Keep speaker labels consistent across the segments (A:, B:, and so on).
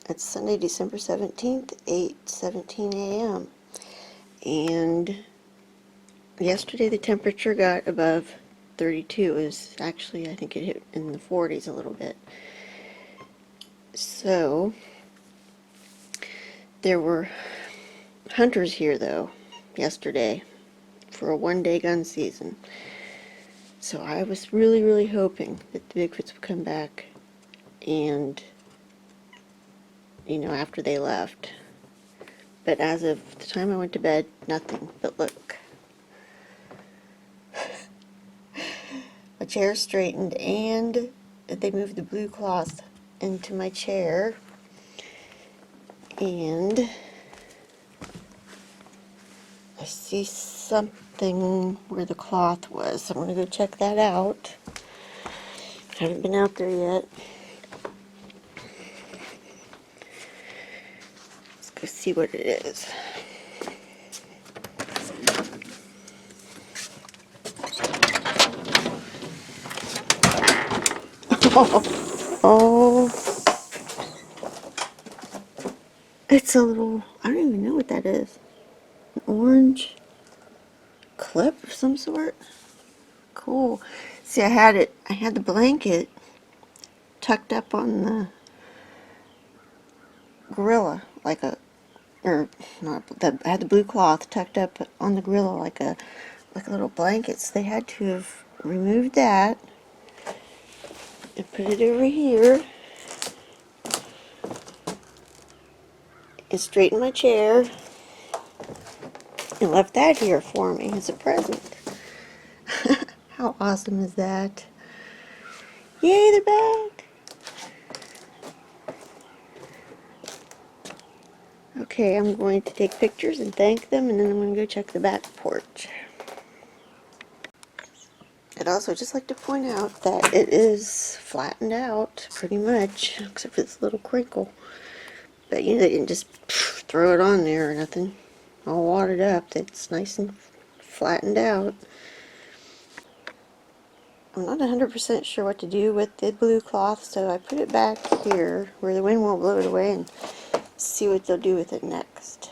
A: It's Sunday, December 17th, 8:17 a.m. And yesterday the temperature got above 32. It was actually, I think it hit in the 40s a little bit. So there were hunters here though yesterday for a one-day gun season. So I was really hoping that the Bigfoots would come back and, after they left. But as of the time I went to bed, nothing. But look. My chair straightened and they moved the blue cloth into my chair. And I see something where the cloth was. So I'm going to go check that out. Haven't been out there yet. Let's go see what it is. Oh, it's a little, I don't even know what that is. An orange clip of some sort. Cool. See, I had the blanket tucked up on the gorilla, or not, I had the blue cloth tucked up on the gorilla like a little blanket. So they had to have removed that and put it over here and straightened my chair and left that here for me as a present. How awesome is that? Yay, they're back! Okay, I'm going to take pictures and thank them, and then I'm going to go check the back porch. I'd also just like to point out that it is flattened out pretty much, except for this little crinkle. But they didn't just throw it on there or nothing. All wadded up. It's nice and flattened out. I'm not 100% sure what to do with the blue cloth, so I put it back here where the wind won't blow it away and see what they'll do with it next.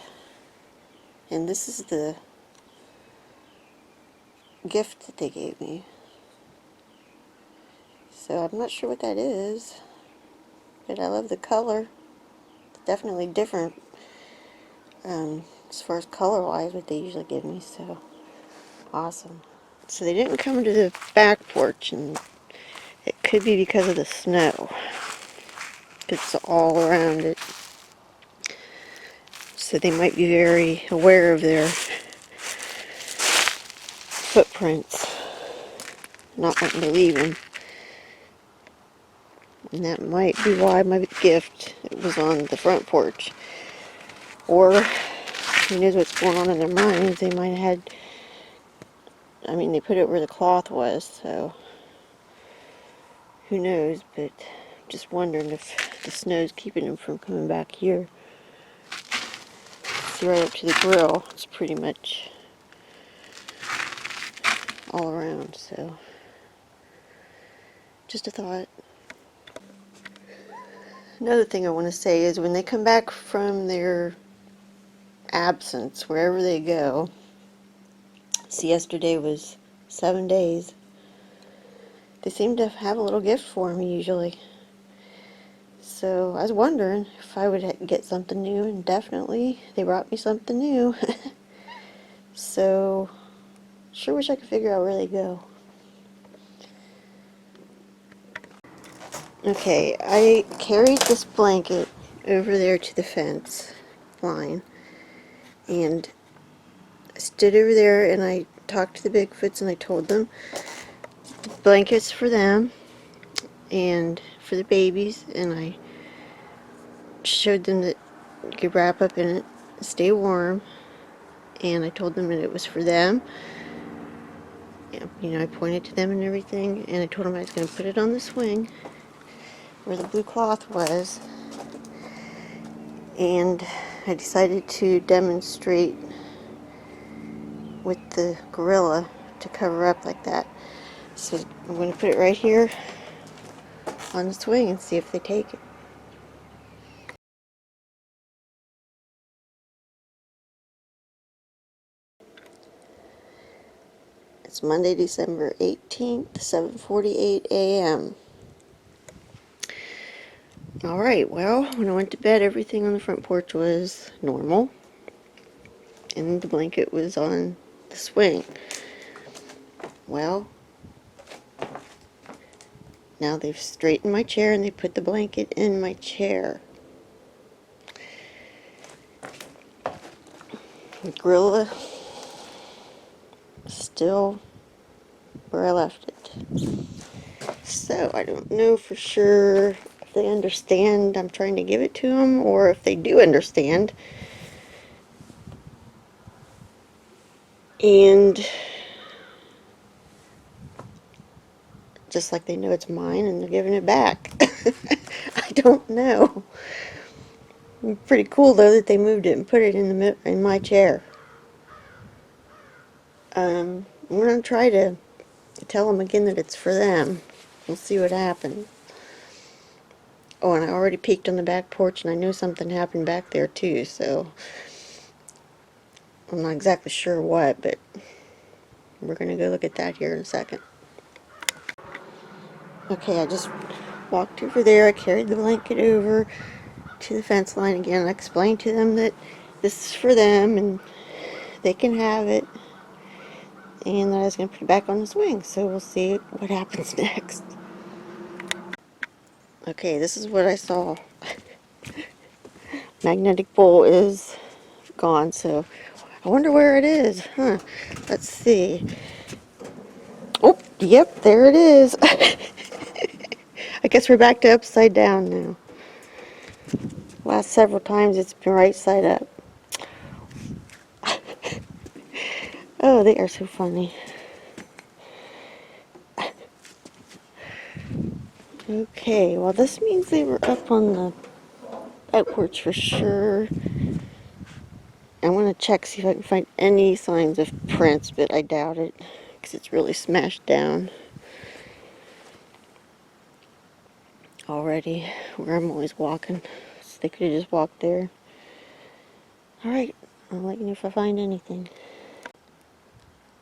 A: And this is the gift that they gave me. So I'm not sure what that is, but I love the color. It's definitely different as far as color-wise what they usually give me, so awesome. So they didn't come to the back porch, and it could be because of the snow. It's all around it. So they might be very aware of their footprints, not wanting to leave them. And that might be why my gift was on the front porch. Or, who knows what's going on in their minds. They might have had, they put it where the cloth was, so who knows, but just wondering if the snow's keeping them from coming back here. See, right up to the grill, it's pretty much all around, so just a thought. Another thing I want to say is when they come back from their absence, wherever they go, see, yesterday was 7 days, they seem to have a little gift for me usually. So I was wondering if I would get something new, and definitely they brought me something new. So sure wish I could figure out where they go. Okay, I carried this blanket over there to the fence line, and I stood over there and I talked to the Bigfoots and I told them the blanket's for them and for the babies, and I showed them that you could wrap up in it and stay warm, and I told them that it was for them. I pointed to them and everything, and I told them I was going to put it on the swing where the blue cloth was, and I decided to demonstrate with the gorilla to cover up like that. So I'm going to put it right here on the swing and see if they take it. It's Monday, December 18th, 7:48 a.m. Alright, well, when I went to bed, everything on the front porch was normal, and the blanket was on the swing. Well, now they've straightened my chair and they put the blanket in my chair. The gorilla is still where I left it. So I don't know for sure if they understand I'm trying to give it to them, or if they do understand. And just like they know it's mine and they're giving it back. I don't know. Pretty cool though that they moved it and put it in my chair. I'm gonna try to tell them again that it's for them. We'll see what happens. Oh, and I already peeked on the back porch and I knew something happened back there too, so I'm not exactly sure what, but we're gonna go look at that here in a second. Okay, I just walked over there. I carried the blanket over to the fence line again. I explained to them that this is for them and they can have it, and that I was going to put it back on the swing. So we'll see what happens next. Okay, this is what I saw. Magnetic pole is gone, so I wonder where it is. Huh? Let's see. Oh, yep, there it is. I guess we're back to upside down now. Last several times it's been right side up. Oh, they are so funny. Okay, well this means they were up on the back porch for sure. I want to check, see if I can find any signs of prints, but I doubt it, because it's really smashed down already, where I'm always walking. So they could have just walked there. Alright, I'll let you know if I find anything.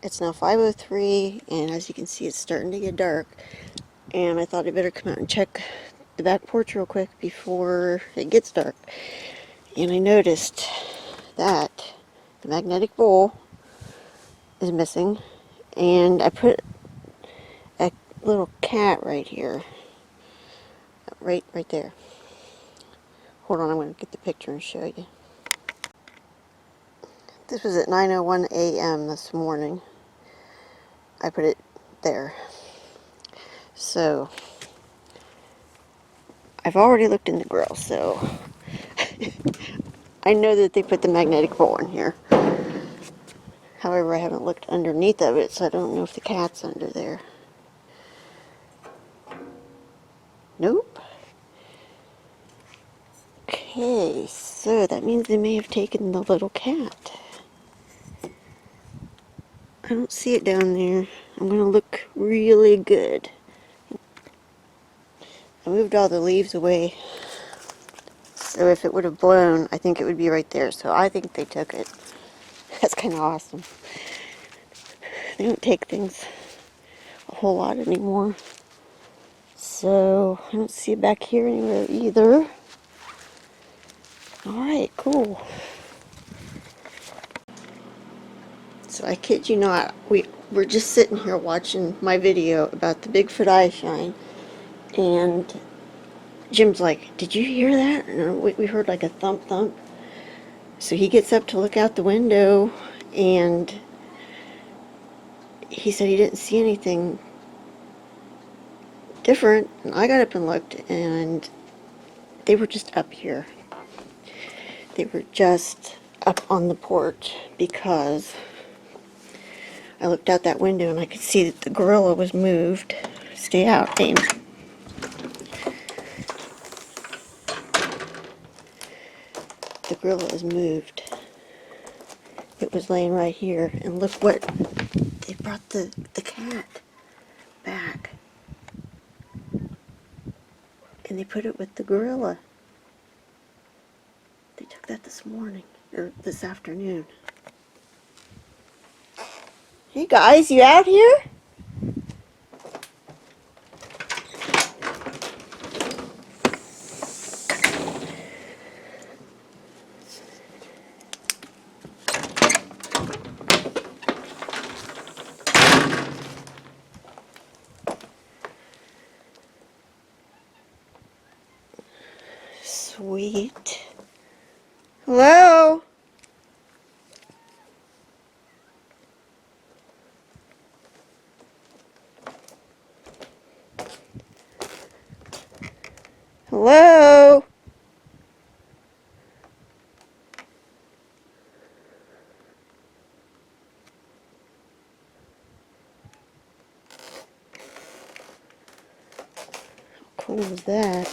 A: It's now 5:03, and as you can see, it's starting to get dark. And I thought I'd better come out and check the back porch real quick before it gets dark. And I noticed that the magnetic bowl is missing, and I put a little cat right here, right there. Hold on, I'm going to get the picture and show you. This was at 9:01 a.m. this morning. I put it there. So I've already looked in the grill, so I know that they put the magnetic bowl in here. However, I haven't looked underneath of it, so I don't know if the cat's under there. Nope. Okay, so that means they may have taken the little cat. I don't see it down there. I'm going to look really good. I moved all the leaves away, so if it would have blown, I think it would be right there. So I think they took it. That's kind of awesome. They don't take things a whole lot anymore. So I don't see it back here anywhere either. Alright, cool. So I kid you not, we're just sitting here watching my video about the Bigfoot eye shine, and Jim's like, "Did you hear that?" And we heard like a thump thump. So he gets up to look out the window, and he said he didn't see anything different. And I got up and looked, and they were just up here. They were just up on the porch, because I looked out that window and I could see that the gorilla was moved. Stay out, James. The gorilla is moved. It was laying right here, and look what they brought the cat back, and they put it with the gorilla. They took that this morning, or this afternoon. Hey guys, you out here? Sweet. Hello? Hello? How cool is that?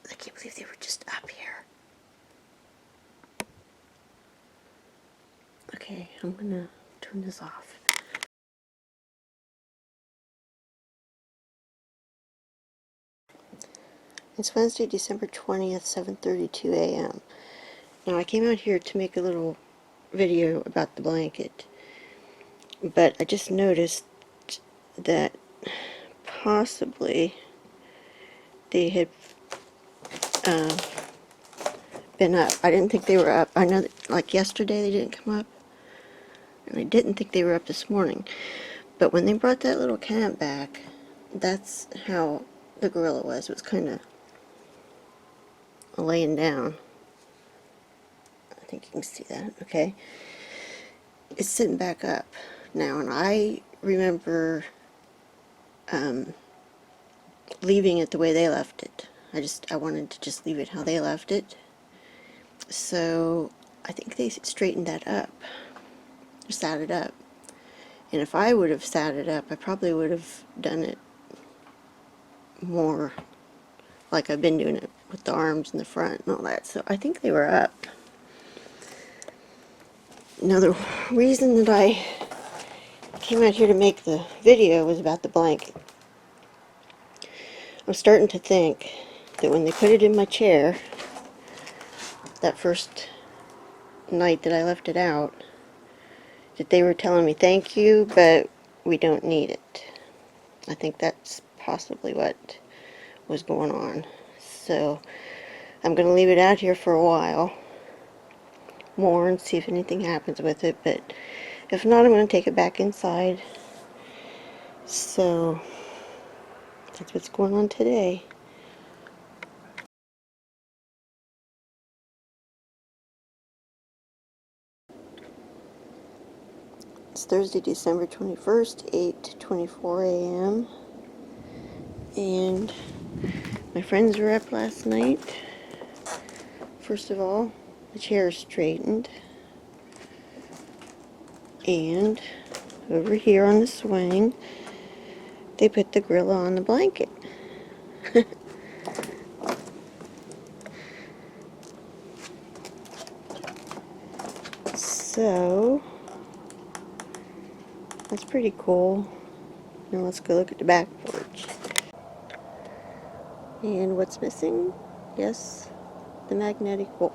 A: I can't believe they were just up here. Okay, I'm gonna turn this off. It's Wednesday, December 20th, 7:32 a.m. Now I came out here to make a little video about the blanket, but I just noticed that possibly they had uh, been up. I didn't think they were up. I know that, like yesterday they didn't come up, and I didn't think they were up this morning. But when they brought that little cat back, that's how the gorilla was. It was kind of laying down. I think you can see that, okay? It's sitting back up now, and I remember leaving it the way they left it. I wanted to just leave it how they left it. So I think they straightened that up, or sat it up. And if I would have sat it up, I probably would have done it more like I've been doing it with the arms in the front and all that. So I think they were up. Now the reason that I came out here to make the video was about the blanket. I'm starting to think that when they put it in my chair, that first night that I left it out, that they were telling me thank you, but we don't need it. I think that's possibly what was going on. So I'm going to leave it out here for a while more and see if anything happens with it, but if not, I'm going to take it back inside. So that's what's going on today. It's Thursday, December 21st, 8:24 a.m. And my friends were up last night. First of all, the chair is straightened. And over here on the swing, they put the gorilla on the blanket. So, that's pretty cool. Now let's go look at the back porch. And what's missing? Yes, the magnetic pole.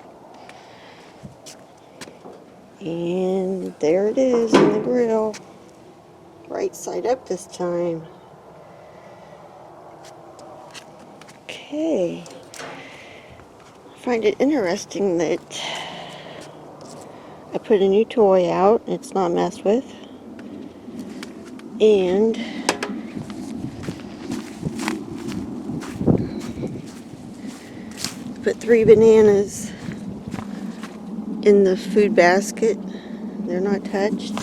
A: And there it is in the grill. Right side up this time. Okay. I find it interesting that I put a new toy out. It's not messed with. And put 3 bananas in the food basket. They're not touched.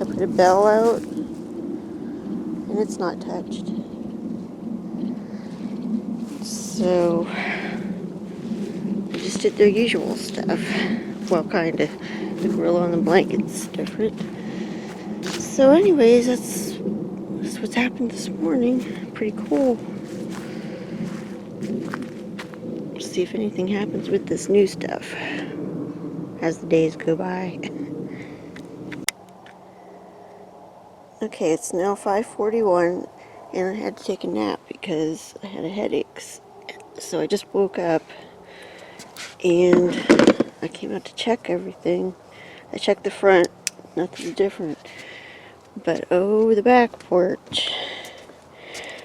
A: I put a bell out, and it's not touched. So, I just did their usual stuff. Well, kind of. The gorilla on the blanket's different. So anyways, that's what's happened this morning. Pretty cool. See if anything happens with this new stuff as the days go by. Okay, it's now 5:41, and I had to take a nap because I had a headache. So I just woke up and I came out to check everything. I checked the front, nothing different. But oh, the back porch.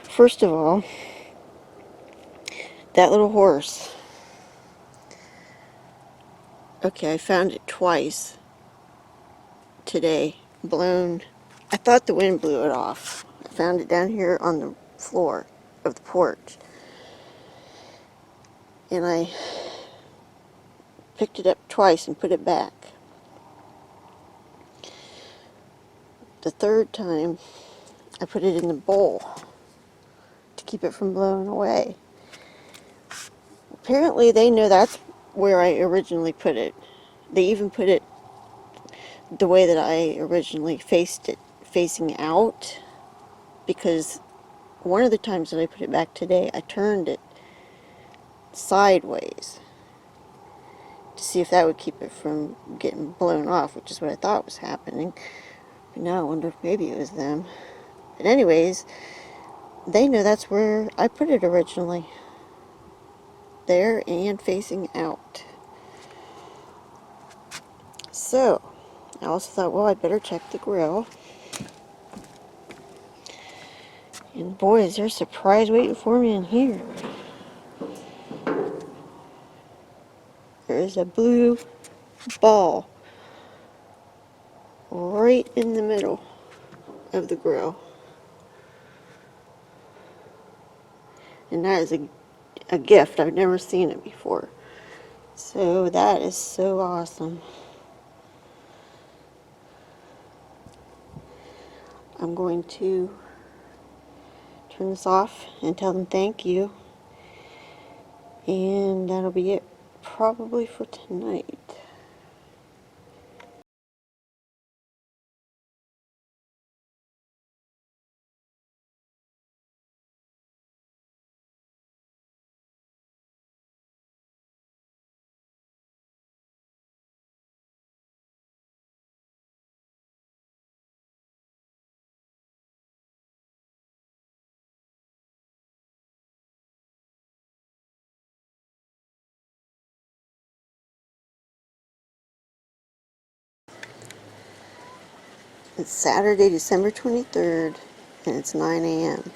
A: First of all, that little horse. Okay, I found it twice today, blown. I thought the wind blew it off. I found it down here on the floor of the porch. And I picked it up twice and put it back. The third time, I put it in the bowl to keep it from blowing away. Apparently they know that's where I originally put it. They even put it the way that I originally faced it, facing out, because one of the times that I put it back today, I turned it sideways to see if that would keep it from getting blown off, which is what I thought was happening. But now I wonder if maybe it was them. But anyways, they know that's where I put it originally. There and facing out. So, I also thought, well, I better check the grill. And boy, is there a surprise waiting for me in here. There is a blue ball right in the middle of the grill. And that is a gift. I've never seen it before. So that is so awesome. I'm going to turn this off and tell them thank you. And that'll be it probably for tonight. It's Saturday, December 23rd, and it's 9 a.m.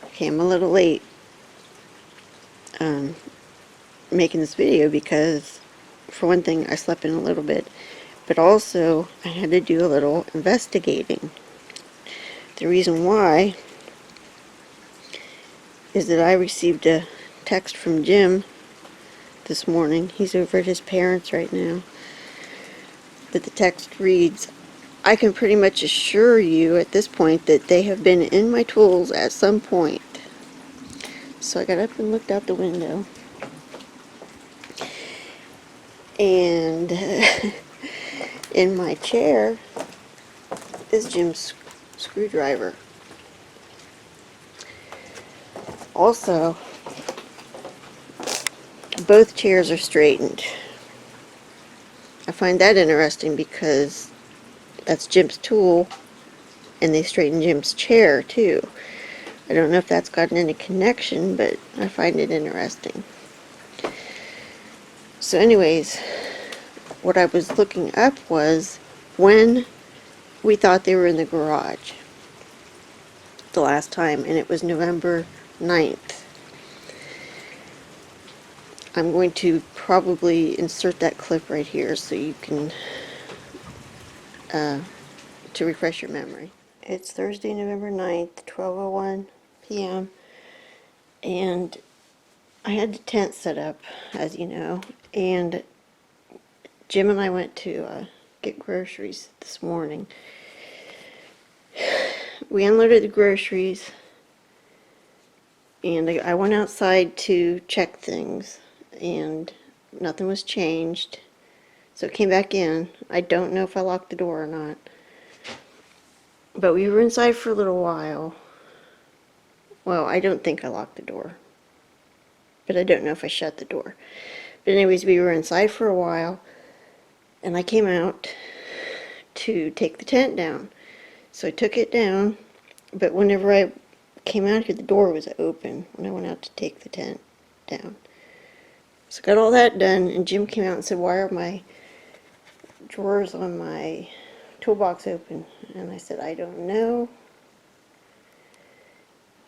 A: Okay, I'm a little late making this video because, for one thing, I slept in a little bit, but also I had to do a little investigating. The reason why is that I received a text from Jim this morning. He's over at his parents' right now. But the text reads, I can pretty much assure you at this point that they have been in my tools at some point. So I got up and looked out the window. And in my chair is Jim's screwdriver. Also, both chairs are straightened. I find that interesting because that's Jim's tool, and they straightened Jim's chair too. I don't know if that's gotten any connection, but I find it interesting. So anyways, what I was looking up was when we thought they were in the garage the last time, and it was November 9th. I'm going to probably insert that clip right here so you can, to refresh your memory. It's Thursday, November 9th, 12:01 p.m. and I had the tent set up, as you know, and Jim and I went to get groceries this morning. We unloaded the groceries, and I went outside to check things, and nothing was changed. So it came back in. I don't know if I locked the door or not. But we were inside for a little while. Well, I don't think I locked the door. But I don't know if I shut the door. But anyways, we were inside for a while, and I came out to take the tent down. So I took it down, but whenever I came out here, the door was open when I went out to take the tent down. So got all that done, and Jim came out and said, "Why are my drawers on my toolbox open?" And I said, "I don't know.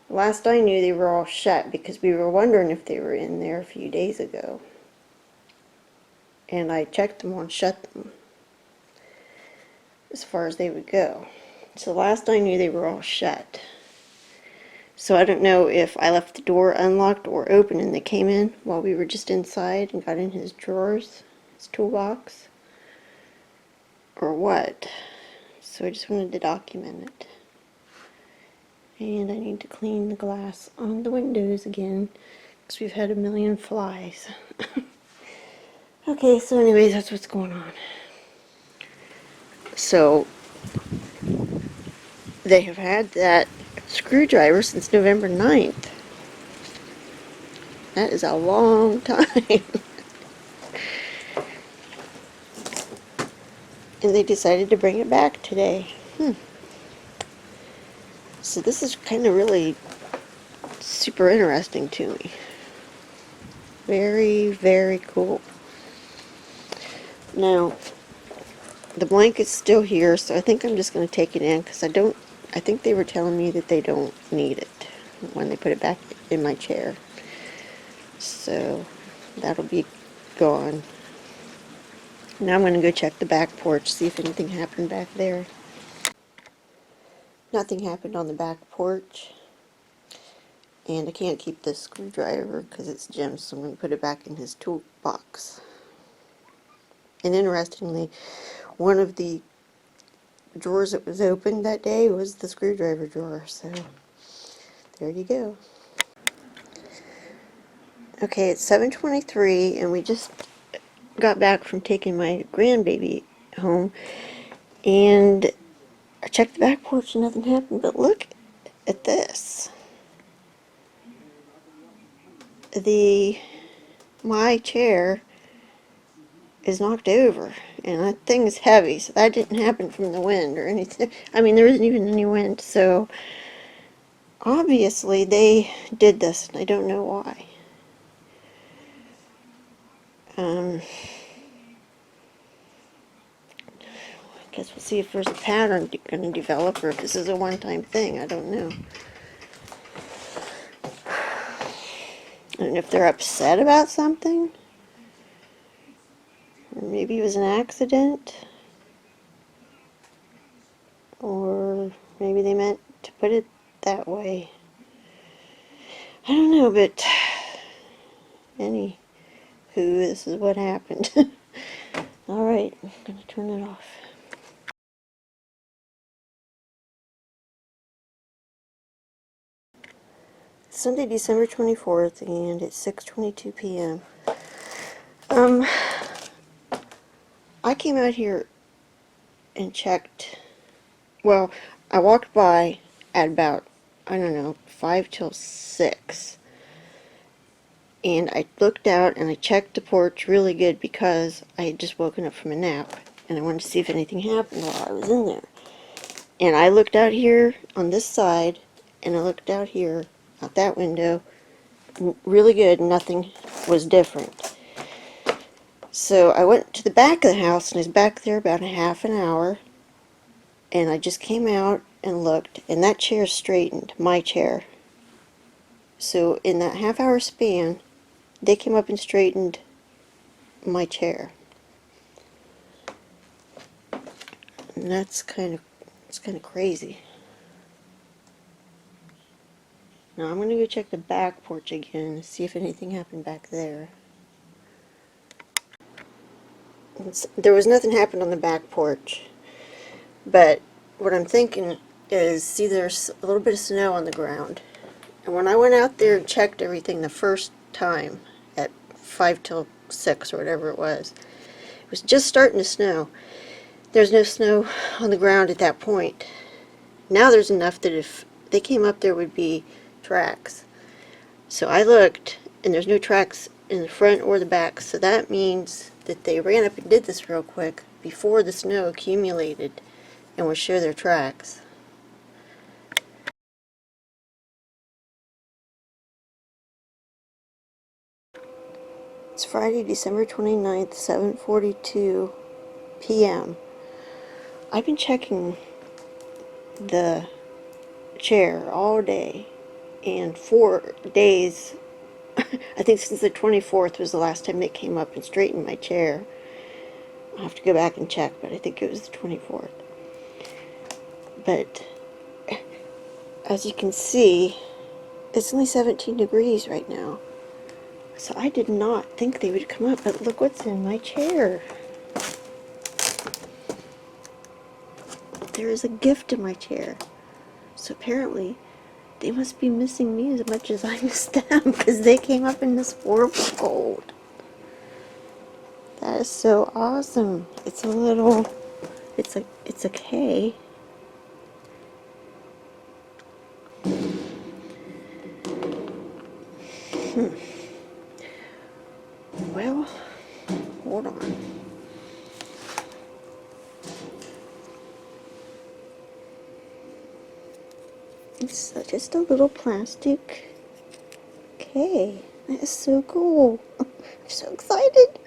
A: Last I knew, they were all shut because we were wondering if they were in there a few days ago. And I checked them on shut them as far as they would go. So last I knew, they were all shut. So I don't know if I left the door unlocked or open and they came in while we were just inside and got in his drawers, his toolbox, or what. So I just wanted to document it. And I need to clean the glass on the windows again because we've had a million flies. Okay, so anyways, that's what's going on. So they have had that screwdriver since November 9th. That is a long time. And they decided to bring it back today. So this is kind of really super interesting to me. Very, very cool. Now, the blanket's still here, so I think I'm just going to take it in because I think they were telling me that they don't need it when they put it back in my chair. So that'll be gone. Now I'm going to go check the back porch, see if anything happened back there. Nothing happened on the back porch. And I can't keep this screwdriver because it's Jim's, so I'm going to put it back in his toolbox. And interestingly, one of the drawers that was open that day was the screwdriver drawer, so there you go. Okay, it's 7:23 and we just got back from taking my grandbaby home, and I checked the back porch and nothing happened, but look at this. My chair is knocked over, and that thing is heavy, so that didn't happen from the wind or anything. I mean, there isn't even any wind, so obviously they did this, and I don't know why. I guess we'll see if there's a pattern going to develop, or if this is a one-time thing. I don't know. I don't know if they're upset about something, or maybe it was an accident, or maybe they meant to put it that way. I don't know, but anywho, this is what happened. Alright, I'm going to turn it off. Sunday, December 24th, and it's 6:22 p.m. I came out here and checked. Well, I walked by at about, I don't know, 5 till 6. And I looked out and I checked the porch really good because I had just woken up from a nap. And I wanted to see if anything happened while I was in there. And I looked out here on this side, and I looked out here, out that window, really good, nothing was different. So I went to the back of the house, and I was back there about a half an hour, and I just came out and looked, and that chair straightened, my chair. So in that half-hour span, they came up and straightened my chair. And it's kind of crazy. Now I'm going to go check the back porch again and see if anything happened back there. There was nothing happened on the back porch, but what I'm thinking is, see, there's a little bit of snow on the ground, and when I went out there and checked everything the first time at 5 till 6 or whatever it was just starting to snow. There's no snow on the ground at that point. Now there's enough that if they came up there would be tracks. So I looked, and there's no tracks in the front or the back, so that means that they ran up and did this real quick before the snow accumulated and would show their tracks. It's Friday, December 29th, 7:42 p.m. I've been checking the chair all day, and 4 days, I think since the 24th was the last time they came up and straightened my chair. I'll have to go back and check, but I think it was the 24th. But as you can see, it's only 17 degrees right now. So I did not think they would come up, but look what's in my chair. There is a gift in my chair. So apparently, they must be missing me as much as I miss them, because they came up in this horrible cold. That is so awesome. It's a little, it's a K. Well, hold on. It's just a little plastic K. That is so cool. I'm so excited.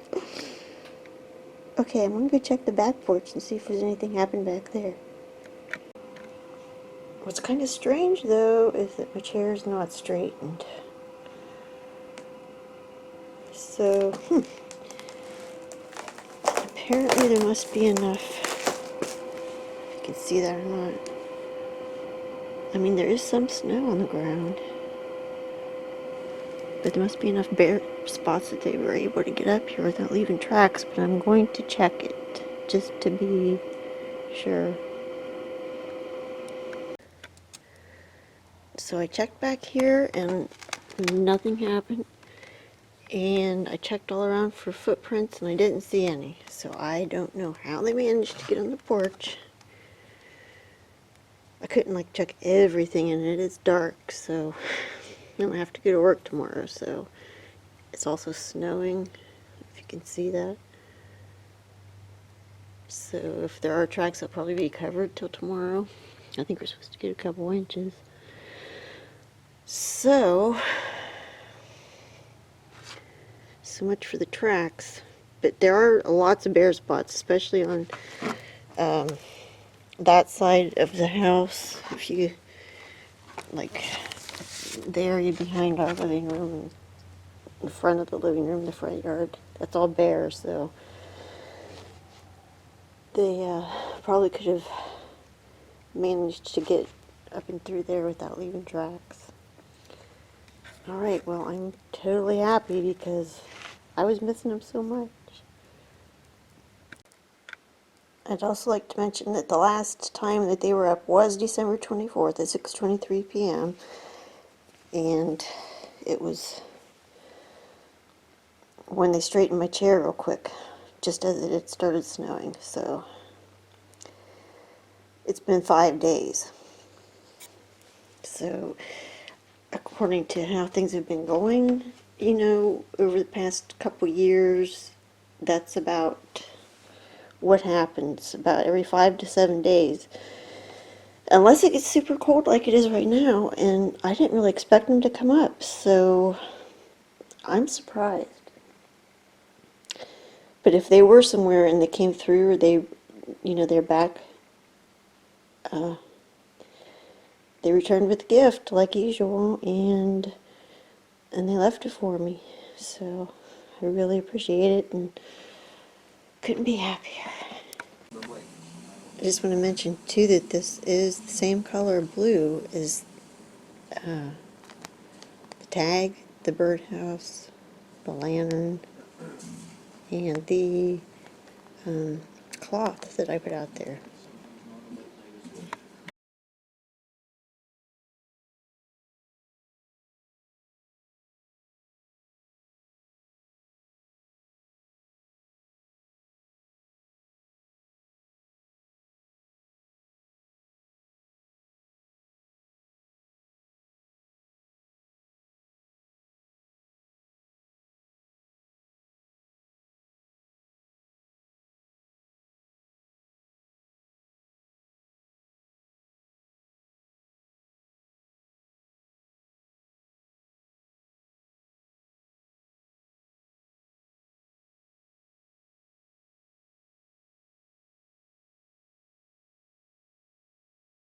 A: Okay, I'm gonna go check the back porch and see if there's anything happened back there. What's kind of strange though is that my chair is not straightened. So, apparently there must be enough. If you can see that or not. I mean, there is some snow on the ground. But there must be enough bare spots that they were able to get up here without leaving tracks. But I'm going to check it just to be sure. So I checked back here and nothing happened. And I checked all around for footprints and I didn't see any. So I don't know how they managed to get on the porch. I couldn't like check everything and it is dark, so I'm gonna have to go to work tomorrow. So it's also snowing, if you can see that. So if there are tracks, they'll probably be covered till tomorrow. I think we're supposed to get a couple inches. So much for the tracks. But there are lots of bare spots, especially on that side of the house. If you, like, the area behind our living room, and the front of the living room, the front yard, that's all bare, so they probably could have managed to get up and through there without leaving tracks. Alright, well, I'm totally happy because I was missing them so much. I'd also like to mention that the last time that they were up was December 24th at 6:23 p.m. And it was when they straightened my chair real quick, just as it had started snowing. So it's been 5 days. So according to how things have been going, you know, over the past couple years, that's about what happens, about every 5 to 7 days. Unless it gets super cold like it is right now, and I didn't really expect them to come up, so I'm surprised. But if they were somewhere and they came through, or they, you know, they're back, they returned with a gift like usual, and they left it for me. So I really appreciate it and couldn't be happier. I just want to mention too that this is the same color blue as the tag, the birdhouse, the lantern, and the cloth that I put out there.